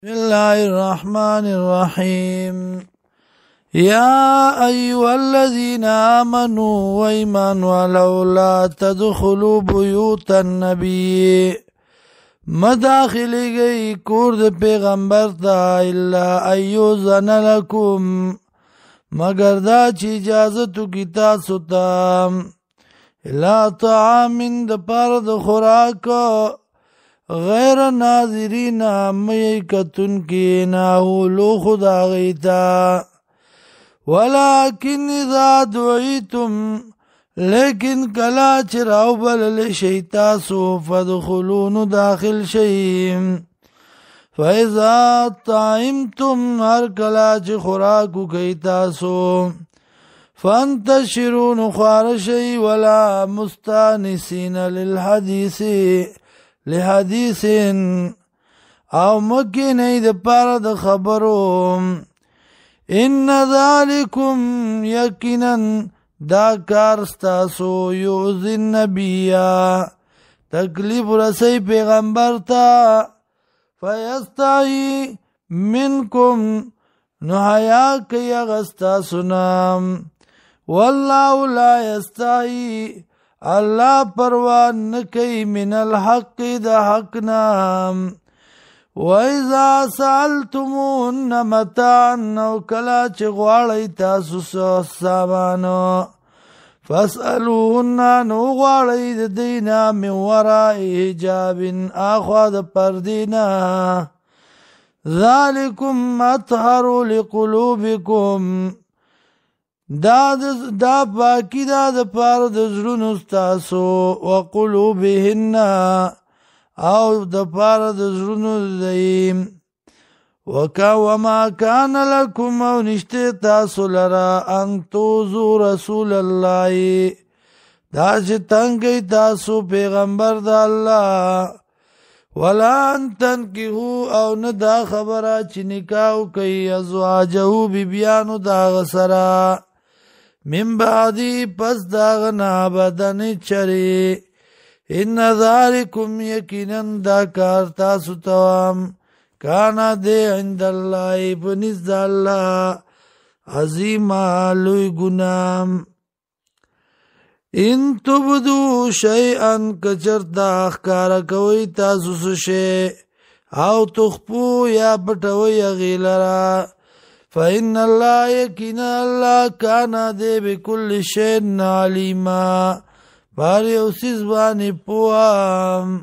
بسم الله الرحمن الرحيم يا أيها الذين آمنوا وإيمان ولو لا تدخلوا بيوت النبي مداخل گئی کورد پیغمبر تا الا ایوزن لکم مگر دا چی اجازتو کی تاسو تا الا طعام دا پارد خوراک غیر ناظرین میکتن کی ناولو خدا غیتا ولیکن اذا دعیتم لیکن کلا چراو بلل شیطاسو فدخلون داخل شیم فیضا طعمتم هر کلا چ خوراکو کیتاسو فانتشرون خوارشی ولا مستانسین لحدیث او مکی نئی د پارا د خبرو ان ذالکم یقینا دا کار ستاسو یؤذی النبی تکلیف رسی پیغمبر تا فیستعی منکم نحیا کئی اغستاسو نام واللہ لا یستعی اللہ پروان نکی من الحق دا حق نام وَإِذَا سَأَلْتُمُونَ مَتَاعًا او کلا چه غواړی تاسو سامانو فَاسْأَلُوهُنَّ نو غواړی د دینا من وراء حجاب آخوا د پردینا ذَلِكُمْ أَطْهَرُ لِقُلُوبِكُمْ دا پاکی دا د پار د زړونو ستاسو وقلوبهن او د پاره د زړونو دیم وما کان لکم او نشته تاسو لرا ان توزو رسول الله دا چې تنگی تاسو پیغمبر د الله ولا ان تنکحو او نه دا خبره چې نکاح کوي ازواجه بیبیانو دا غسرا من بعدی پس داغنا بدن چری ان ذالکم یقینا دا کار تاسو توام کانا دے عند اللہ بنزد اللہ عظیما لوی گنام ان تبدو شیئن کچرتا اخکارا کوئی تاسو سشے او تخپو یا پٹوئی غیلرا فإن اللہ یقینا اللہ کانا دے بکل شیئن علیما باری اوسیز بانی پوام